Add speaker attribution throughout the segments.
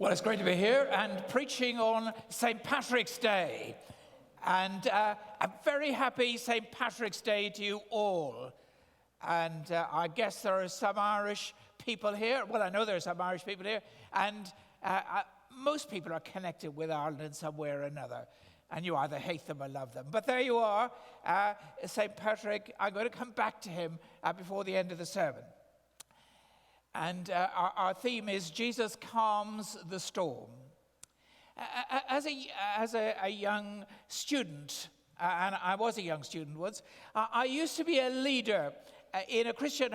Speaker 1: Well, it's great to be here and preaching on St. Patrick's Day. And a very happy St. Patrick's Day to you all. And I guess there are some Irish people here. Well, I know there are some Irish people here. And most people are connected with Ireland in some way or another. And you either hate them or love them. But there you are, St. Patrick. I'm going to come back to him before the end of the sermon. And our theme is Jesus Calms the Storm. As a young student, and I was a young student once, I used to be a leader in a Christian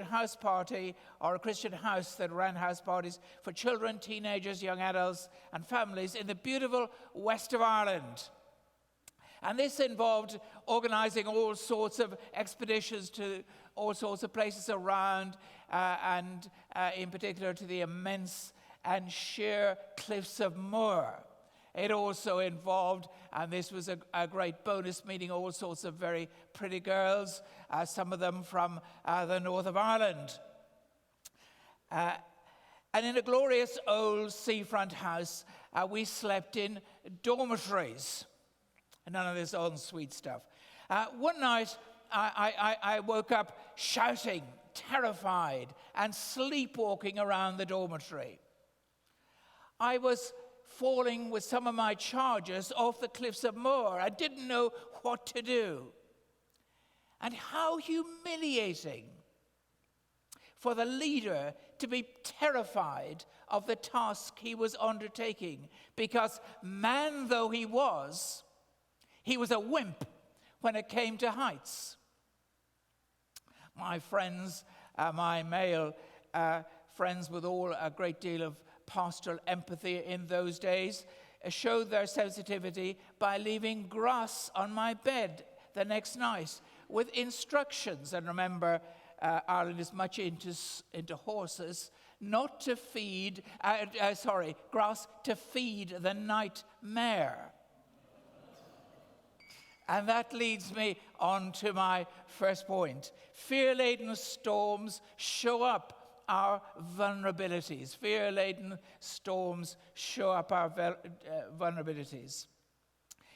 Speaker 1: house party, or a Christian house that ran house parties for children, teenagers, young adults, and families in the beautiful west of Ireland. And this involved organizing all sorts of expeditions to all sorts of places around, and in particular to the immense and sheer cliffs of Moher. It also involved, and this was a great bonus, meeting all sorts of very pretty girls, some of them from the north of Ireland. And in a glorious old seafront house, we slept in dormitories. None of this en-suite stuff. One night, I woke up shouting, terrified, and sleepwalking around the dormitory. I was falling with some of my charges off the cliffs of Moher. I didn't know what to do. And how humiliating for the leader to be terrified of the task he was undertaking, because man though he was a wimp when it came to heights. My friends, my male friends with all a great deal of pastoral empathy in those days, showed their sensitivity by leaving grass on my bed the next night with instructions. And remember, Ireland is much into horses, not to feed, grass to feed the nightmare. And that leads me on to my first point. Fear-laden storms show up our vulnerabilities. Fear-laden storms show up our vulnerabilities.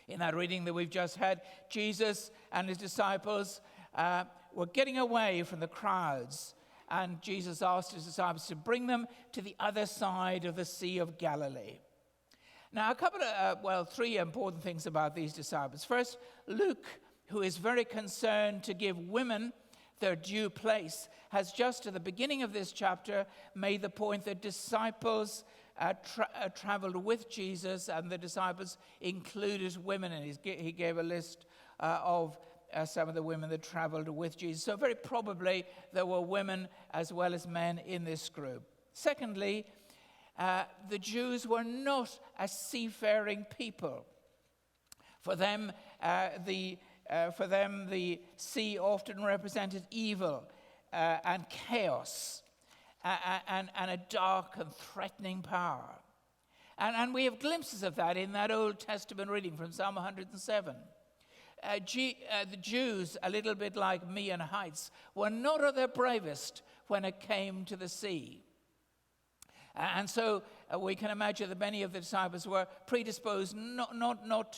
Speaker 1: In that reading that we've just had, Jesus and his disciples were getting away from the crowds. And Jesus asked his disciples to bring them to the other side of the Sea of Galilee. Now, three important things about these disciples. First, Luke, who is very concerned to give women their due place, has just at the beginning of this chapter made the point that disciples traveled with Jesus, and the disciples included women, and he gave a list of some of the women that traveled with Jesus. So very probably there were women as well as men in this group. Secondly, the Jews were not a seafaring people. For them, the sea often represented evil and chaos and a dark and threatening power. And we have glimpses of that in that Old Testament reading from Psalm 107. The Jews, a little bit like me and heights, were not at their bravest when it came to the sea. And so we can imagine that many of the disciples were predisposed not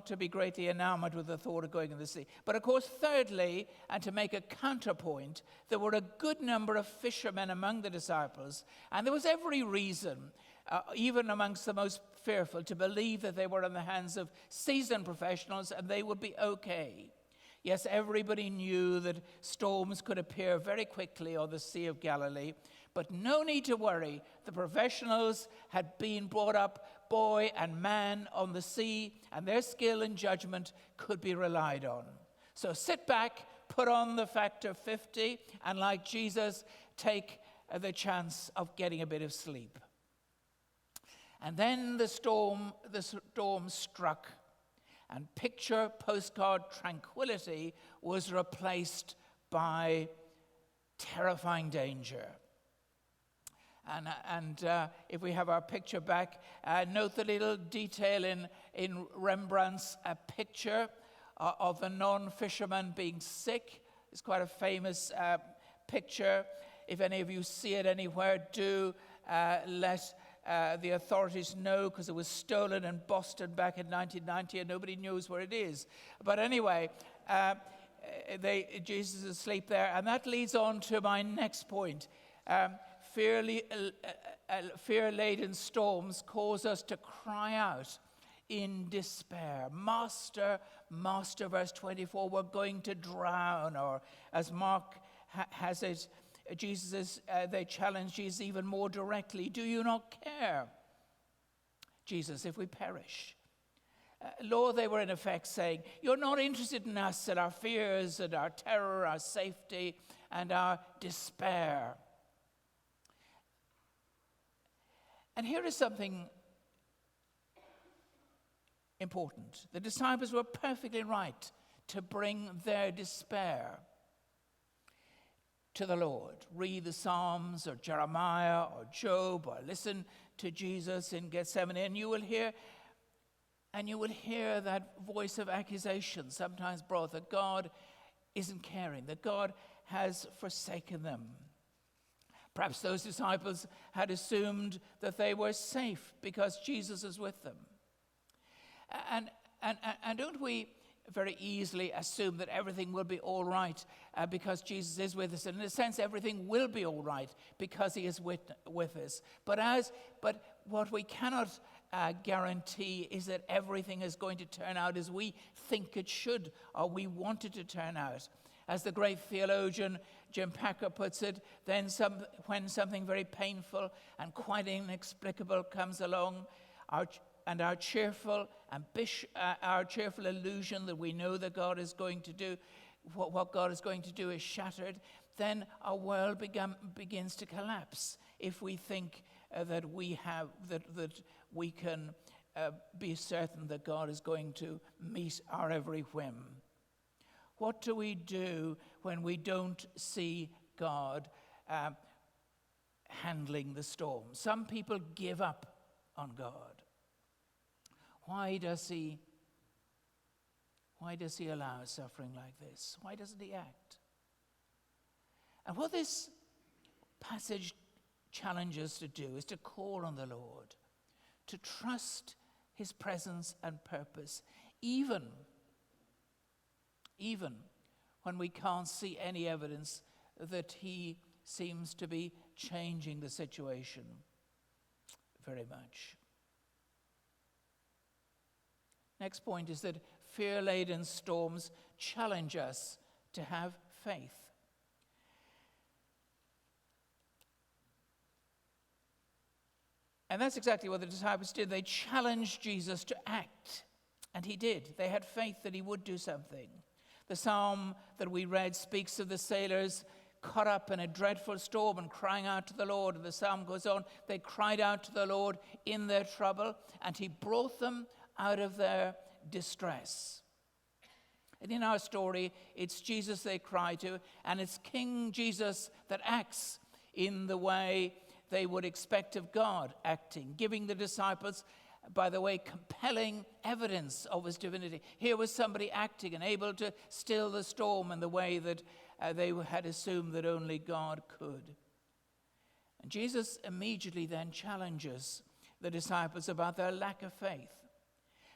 Speaker 1: to be greatly enamored with the thought of going in the sea. But of course, thirdly, and to make a counterpoint, there were a good number of fishermen among the disciples, and there was every reason, even amongst the most fearful, to believe that they were in the hands of seasoned professionals and they would be okay. Yes, everybody knew that storms could appear very quickly on the Sea of Galilee, but no need to worry. The professionals had been brought up, boy and man, on the sea, and their skill and judgment could be relied on. So sit back, put on the factor 50, and like Jesus, take the chance of getting a bit of sleep. And then the storm struck, and picture postcard tranquility was replaced by terrifying danger. And if we have our picture back, note the little detail in Rembrandt's picture of the non-fisherman being sick. It's quite a famous picture. if any of you see it anywhere, do let the authorities know, because it was stolen in Boston back in 1990 and nobody knows where it is. But anyway, Jesus is asleep there. And that leads on to my next point. Fear-laden storms cause us to cry out in despair. Master, Master, verse 24, we're going to drown. Or as Mark has it, they challenge Jesus even more directly. Do you not care, Jesus, if we perish? Lord, they were in effect saying, you're not interested in us and our fears and our terror, our safety and our despair. And here is something important. The disciples were perfectly right to bring their despair to the Lord. Read the Psalms or Jeremiah or Job, or listen to Jesus in Gethsemane, and you will hear that voice of accusation sometimes brought, that God isn't caring, that God has forsaken them. Perhaps those disciples had assumed that they were safe because Jesus is with them. And don't we very easily assume that everything will be all right because Jesus is with us? And in a sense, everything will be all right because he is with us. But what we cannot guarantee is that everything is going to turn out as we think it should, or we want it to turn out. As the great theologian Jim Packer puts it, when something very painful and quite inexplicable comes along, our cheerful illusion that we know that God is going to do, what God is going to do is shattered, then our world begins to collapse if we think that we can be certain that God is going to meet our every whim. What do we do when we don't see God handling the storm? Some people give up on God. Why does he allow suffering like this? Why doesn't he act? And what this passage challenges us to do is to call on the Lord, to trust his presence and purpose, even when we can't see any evidence that he seems to be changing the situation very much. Next point is that fear-laden storms challenge us to have faith. And that's exactly what the disciples did. They challenged Jesus to act, and he did. They had faith that he would do something. The psalm that we read speaks of the sailors caught up in a dreadful storm and crying out to the Lord. And the psalm goes on, they cried out to the Lord in their trouble, and he brought them out of their distress. And in our story, it's Jesus they cry to, and it's King Jesus that acts in the way they would expect of God acting, giving the disciples, by the way, compelling evidence of his divinity. Here was somebody acting and able to still the storm in the way that they had assumed that only God could. And Jesus immediately then challenges the disciples about their lack of faith.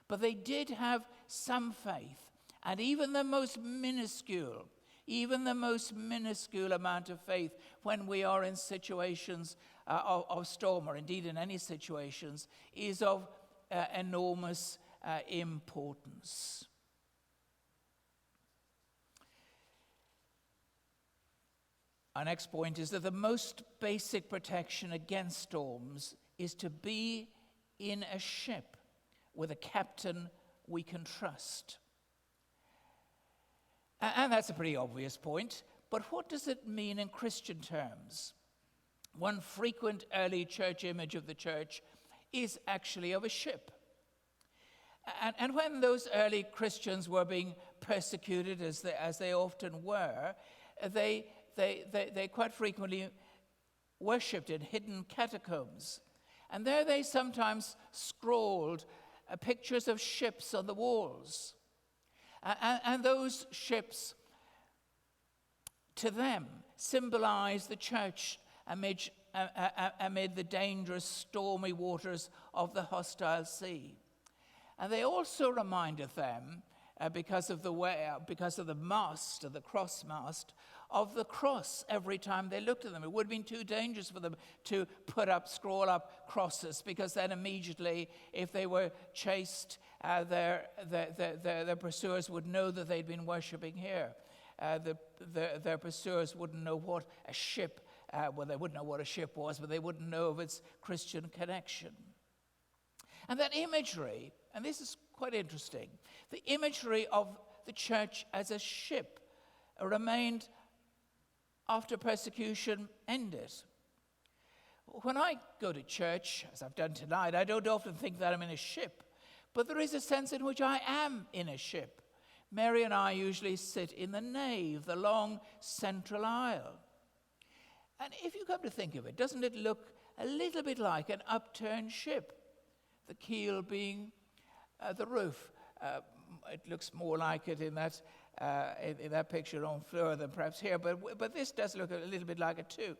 Speaker 1: But they did have some faith, and even the most minuscule amount of faith when we are in situations of storm, or indeed in any situations, is of enormous importance. Our next point is that the most basic protection against storms is to be in a ship with a captain we can trust. And that's a pretty obvious point, but what does it mean in Christian terms? One frequent early church image of the church is actually of a ship. And when those early Christians were being persecuted, as they often were, they quite frequently worshipped in hidden catacombs. And there they sometimes scrawled pictures of ships on the walls. And those ships, to them, symbolize the church amid the dangerous, stormy waters of the hostile sea. And they also reminded them, because of the mast, of the cross mast, of the cross every time they looked at them. It would have been too dangerous for them to scroll up crosses, because then immediately, if they were chased, their pursuers would know that they'd been worshipping here. Their pursuers wouldn't know what a ship, they wouldn't know what a ship was, but they wouldn't know of its Christian connection. And that imagery, and this is quite interesting, the imagery of the church as a ship remained after persecution ended. When I go to church, as I've done tonight, I don't often think that I'm in a ship, but there is a sense in which I am in a ship. Mary and I usually sit in the nave, the long central aisle. And if you come to think of it, doesn't it look a little bit like an upturned ship? The keel being the roof. It looks more like it in that picture on floor than perhaps here, but this does look a little bit like it too.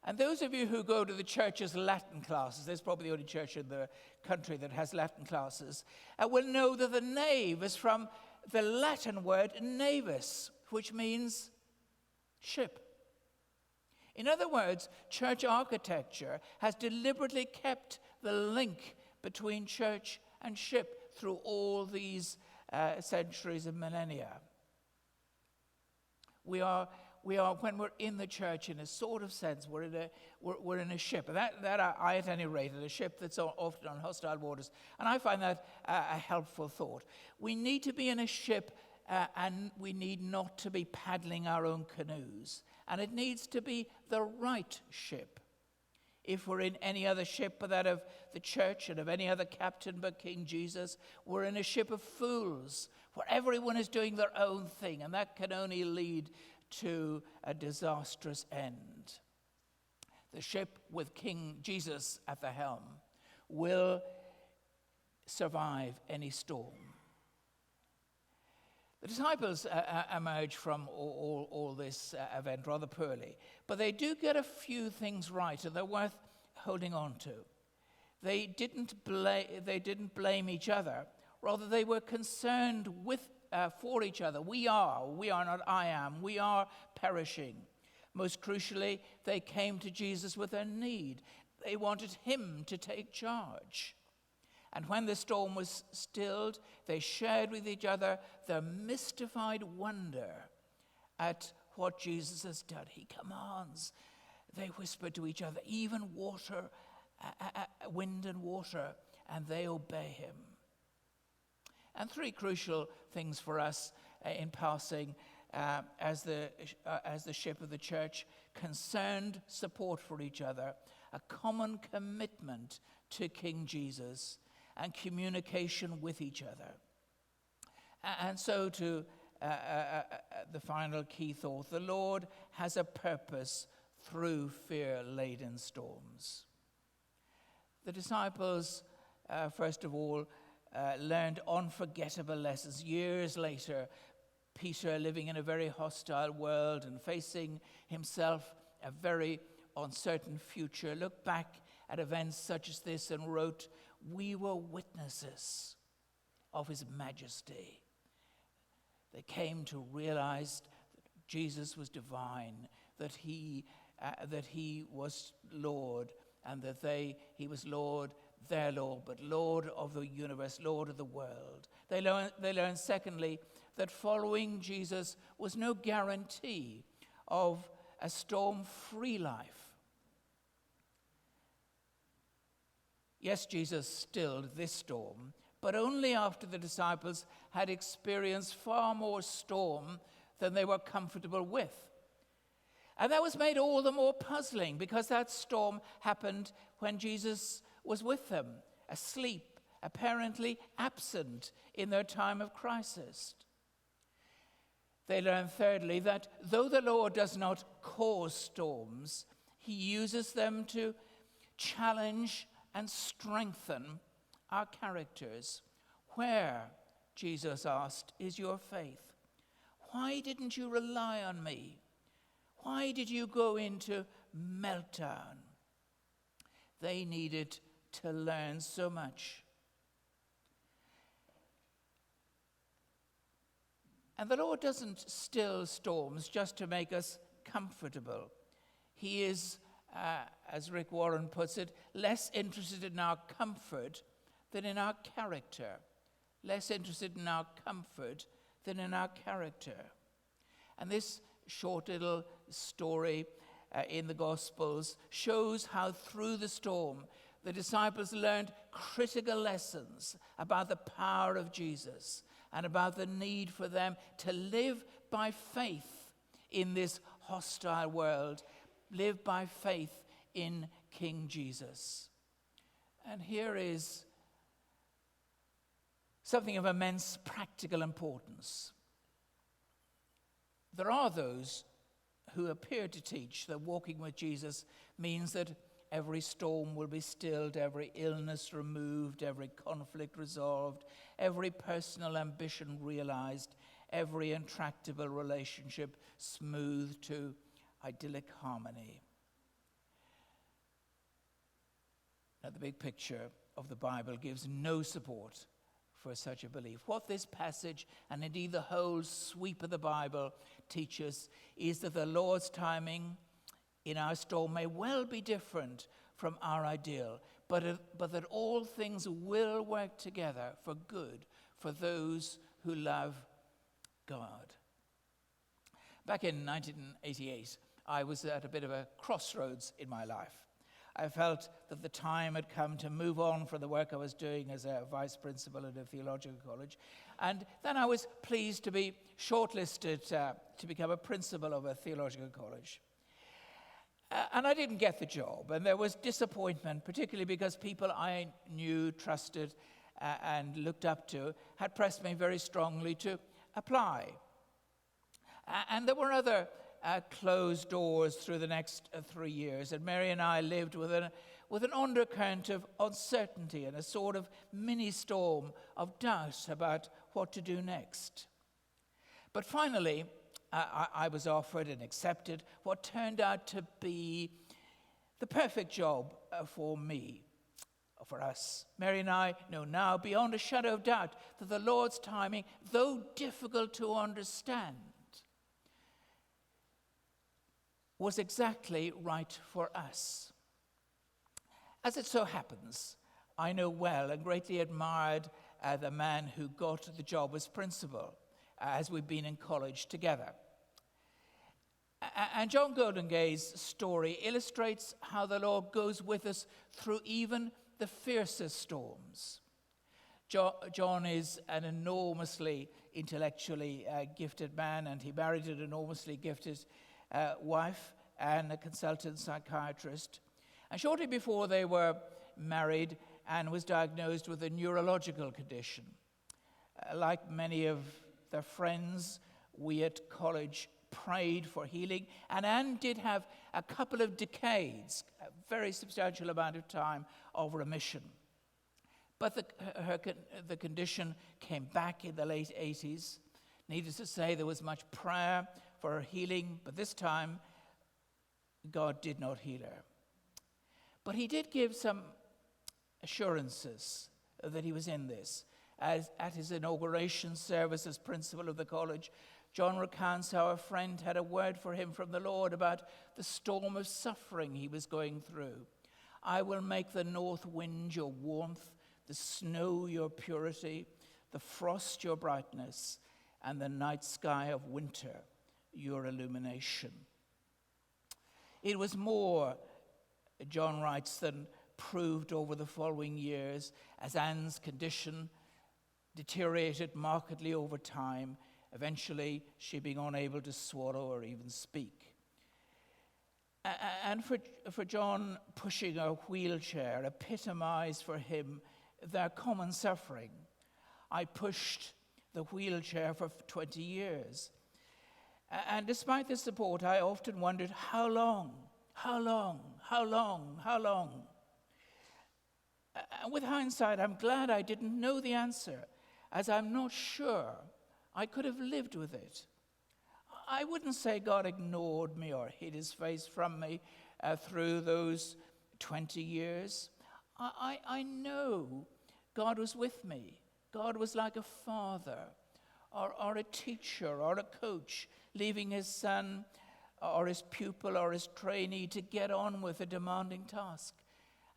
Speaker 1: And those of you who go to the church's Latin classes, there's probably the only church in the country that has Latin classes, will know that the nave is from the Latin word navis, which means ship. In other words, church architecture has deliberately kept the link between church and ship through all these centuries and millennia. We are, when we're in the church, in a sort of sense, we're in a ship. And that I, at any rate, is a ship that's often on hostile waters. And I find that a helpful thought. We need to be in a ship, and we need not to be paddling our own canoes. And it needs to be the right ship. If we're in any other ship but that of the church and of any other captain but King Jesus, we're in a ship of fools, where everyone is doing their own thing, and that can only lead to a disastrous end. The ship with King Jesus at the helm will survive any storm. The disciples emerge from all this event rather poorly, but they do get a few things right, and they're worth holding on to. They didn't blame each other. Rather, they were concerned for each other. We are not I am. We are perishing. Most crucially, they came to Jesus with their need. They wanted him to take charge. And when the storm was stilled, they shared with each other their mystified wonder at what Jesus has done. He commands. They whispered to each other, even water, wind and water, and they obey him. And three crucial things for us in passing as the ship of the church: concerned support for each other, a common commitment to King Jesus, and communication with each other. And so to the final key thought: the Lord has a purpose through fear-laden storms. The disciples, first of all, learned unforgettable lessons. Years later, Peter, living in a very hostile world and facing himself a very uncertain future, looked back at events such as this and wrote, "We were witnesses of his majesty." They came to realize that Jesus was divine, that he was Lord, and that he was Lord, their Lord, but Lord of the universe, Lord of the world. They learned, secondly, that following Jesus was no guarantee of a storm-free life. Yes, Jesus stilled this storm, but only after the disciples had experienced far more storm than they were comfortable with. And that was made all the more puzzling, because that storm happened when Jesus was with them, asleep, apparently absent in their time of crisis. They learned, thirdly, that though the Lord does not cause storms, he uses them to challenge and strengthen our characters. Where, Jesus asked, is your faith? Why didn't you rely on me? Why did you go into meltdown? They needed to learn so much. And the Lord doesn't still storms just to make us comfortable. He is, as Rick Warren puts it, less interested in our comfort than in our character. Less interested in our comfort than in our character. And this short little story in the Gospels shows how through the storm the disciples learned critical lessons about the power of Jesus and about the need for them to live by faith in this hostile world, live by faith in King Jesus. And here is something of immense practical importance. There are those who appear to teach that walking with Jesus means that every storm will be stilled, every illness removed, every conflict resolved, every personal ambition realized, every intractable relationship smoothed to idyllic harmony. Now, the big picture of the Bible gives no support for such a belief. What this passage, and indeed the whole sweep of the Bible, teaches is that the Lord's timing in our storm may well be different from our ideal, but that all things will work together for good for those who love God. Back in 1988, I was at a bit of a crossroads in my life. I felt that the time had come to move on from the work I was doing as a vice principal at a theological college. And then I was pleased to be shortlisted to become a principal of a theological college. And I didn't get the job, and there was disappointment, particularly because people I knew, trusted, and looked up to had pressed me very strongly to apply. And there were other closed doors through the next 3 years, and Mary and I lived with an undercurrent of uncertainty and a sort of mini-storm of doubt about what to do next. But finally, I was offered and accepted what turned out to be the perfect job for me, for us. Mary and I know now beyond a shadow of doubt that the Lord's timing, though difficult to understand, was exactly right for us. As it so happens, I know well and greatly admired the man who got the job as principal, as we've been in college together. And John Goldingay's story illustrates how the Lord goes with us through even the fiercest storms. John is an enormously intellectually gifted man, and he married an enormously gifted wife and a consultant psychiatrist. And shortly before they were married, Anne was diagnosed with a neurological condition. Like many of their friends, we at college prayed for healing, and Anne did have a couple of decades, a very substantial amount of time, of remission. But the condition came back in the late 80s. Needless to say, there was much prayer for her healing, but this time, God did not heal her. But he did give some assurances that he was in this. As at his inauguration service as principal of the college, John recounts how a friend had a word for him from the Lord about the storm of suffering he was going through. I will make the north wind your warmth, the snow your purity, the frost your brightness, and the night sky of winter your illumination. It was more, John writes, than proved over the following years as Anne's condition deteriorated markedly over time, eventually she being unable to swallow or even speak. And for John, pushing a wheelchair epitomized for him their common suffering. I pushed the wheelchair for 20 years. And despite the support, I often wondered, how long? With hindsight, I'm glad I didn't know the answer, as I'm not sure I could have lived with it. I wouldn't say God ignored me or hid his face from me through those 20 years. I know God was with me. God was like a father or a teacher or a coach, leaving his son or his pupil or his trainee to get on with a demanding task.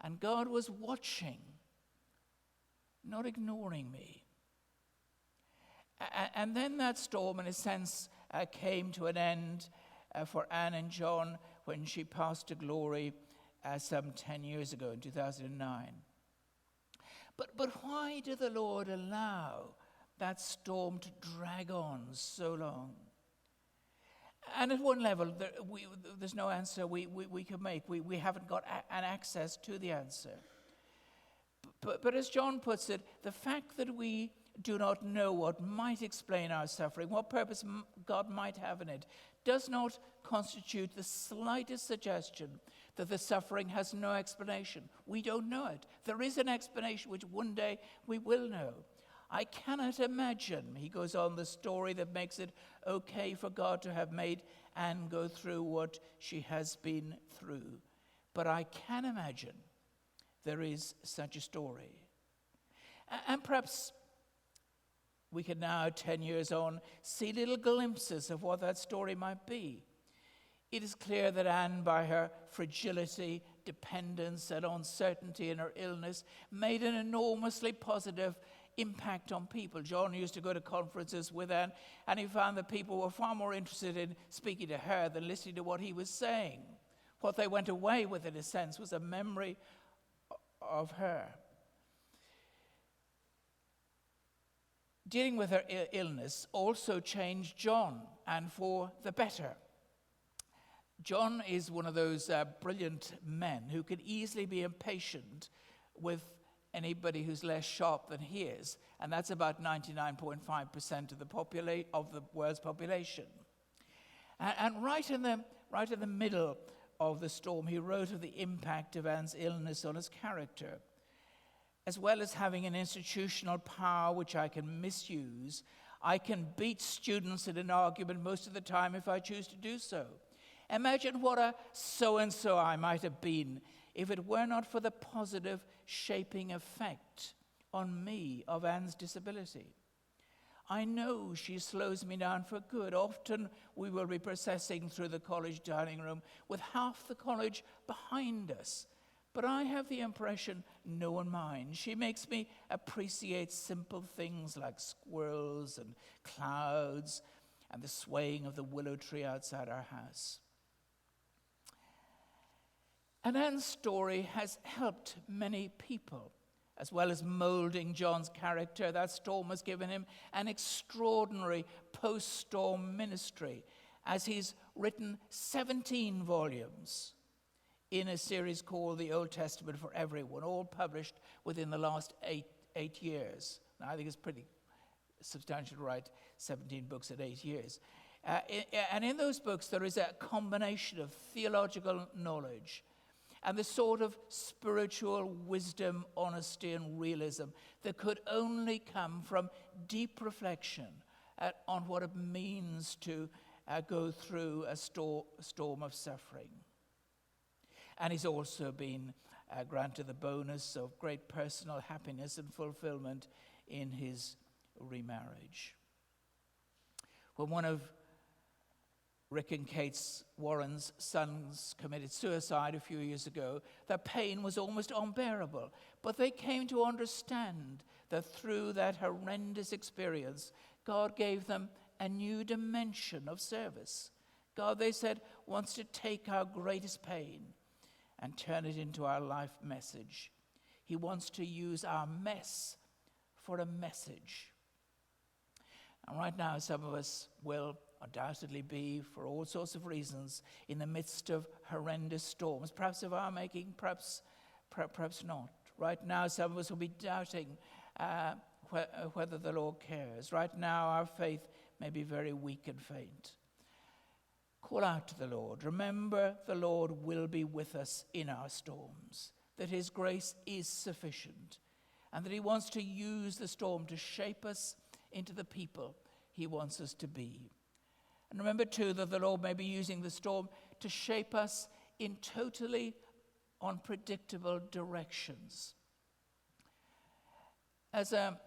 Speaker 1: And God was watching, not ignoring me. And then that storm, in a sense, came to an end for Anne and John when she passed to glory some 10 years ago in 2009. But why did the Lord allow that storm to drag on so long? And at one level, there's no answer we can make. We haven't got an access to the answer. But as John puts it, the fact that we do not know what might explain our suffering, what purpose God might have in it, does not constitute the slightest suggestion that the suffering has no explanation. We don't know it. There is an explanation which one day we will know. I cannot imagine, he goes on, the story that makes it okay for God to have made Anne go through what she has been through. But I can imagine there is such a story. And perhaps we can now, 10 years on, see little glimpses of what that story might be. It is clear that Anne, by her fragility, dependence, and uncertainty in her illness, made an enormously positive impact on people. John used to go to conferences with Anne, and he found that people were far more interested in speaking to her than listening to what he was saying. What they went away with, in a sense, was a memory of her. Dealing with her illness also changed John, and for the better. John is one of those brilliant men who can easily be impatient with anybody who's less sharp than he is, and that's about 99.5% of the world's population. And right in the middle of the storm, he wrote of the impact of Anne's illness on his character. As well as having an institutional power which I can misuse, I can beat students in an argument most of the time if I choose to do so. Imagine what a so-and-so I might have been if it were not for the positive shaping effect on me of Anne's disability. I know she slows me down for good. Often we will be processing through the college dining room with half the college behind us. But I have the impression no one minds. She makes me appreciate simple things like squirrels and clouds and the swaying of the willow tree outside our house. And Anne's story has helped many people. As well as molding John's character, that storm has given him an extraordinary post-storm ministry, as he's written 17 volumes in a series called The Old Testament for Everyone, all published within the last eight years. Now, I think it's pretty substantial to write 17 books in 8 years. And in those books, there is a combination of theological knowledge and the sort of spiritual wisdom, honesty, and realism that could only come from deep reflection on what it means to go through a storm of suffering. And he's also been granted the bonus of great personal happiness and fulfillment in his remarriage. When one of Rick and Kate Warren's sons committed suicide a few years ago, their pain was almost unbearable. But they came to understand that through that horrendous experience, God gave them a new dimension of service. God, they said, wants to take our greatest pain and turn it into our life message. He wants to use our mess for a message. And right now, some of us will undoubtedly be, for all sorts of reasons, in the midst of horrendous storms, perhaps of our making, perhaps not. Right now, some of us will be doubting whether the Lord cares. Right now, our faith may be very weak and faint. Call out to the Lord. Remember, the Lord will be with us in our storms, that his grace is sufficient, and that he wants to use the storm to shape us into the people he wants us to be. And remember too that the Lord may be using the storm to shape us in totally unpredictable directions. As an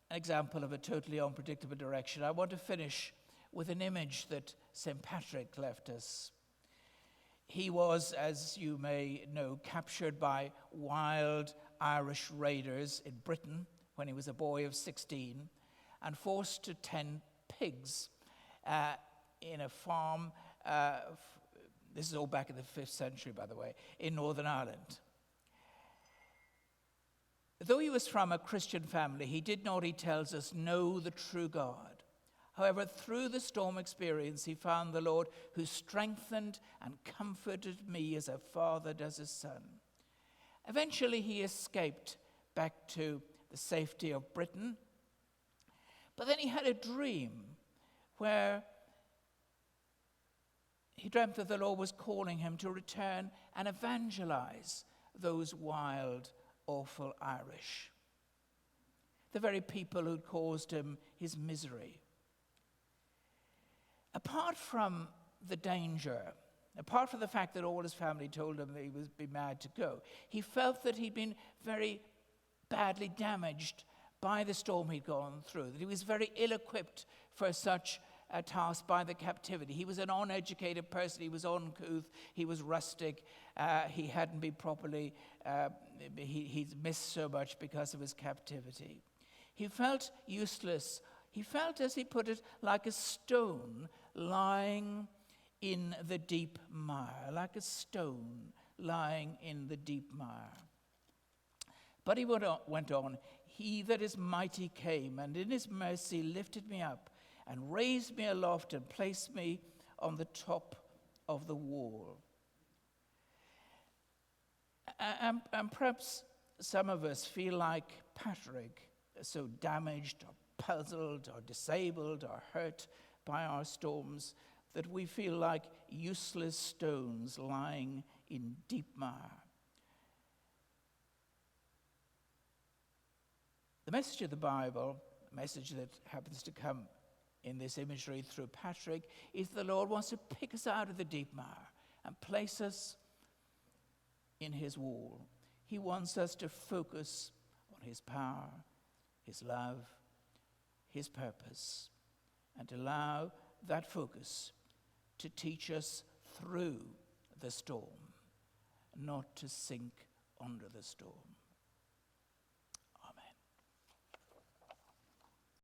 Speaker 1: example of a totally unpredictable direction, I want to finish with an image that St. Patrick left us. He was, as you may know, captured by wild Irish raiders in Britain when he was a boy of 16 and forced to tend pigs in a farm, this is all back in the 5th century, by the way, in Northern Ireland. Though he was from a Christian family, he did not, he tells us, know the true God. However, through the storm experience, he found the Lord who strengthened and comforted me as a father does his son. Eventually, he escaped back to the safety of Britain. But then he had a dream where he dreamt that the Lord was calling him to return and evangelize those wild, awful Irish, the very people who'd caused him his misery. Apart from the danger, apart from the fact that all his family told him that he would be mad to go, he felt that he'd been very badly damaged by the storm he'd gone through, that he was very ill-equipped for such a task by the captivity. He was an uneducated person, he was uncouth, he was rustic, he hadn't been properly, he'd missed so much because of his captivity. He felt useless. He felt, as he put it, like a stone lying in the deep mire, like a stone lying in the deep mire. But he went on, he that is mighty came, and in his mercy lifted me up, and raised me aloft, and placed me on the top of the wall. And perhaps some of us feel like Patrick, so damaged or puzzled or disabled or hurt by our storms, that we feel like useless stones lying in deep mire. The message of the Bible, a message that happens to come in this imagery through Patrick, is the Lord wants to pick us out of the deep mire and place us in his wall. He wants us to focus on his power, his love, his purpose, and allow that focus to teach us through the storm, not to sink under the storm.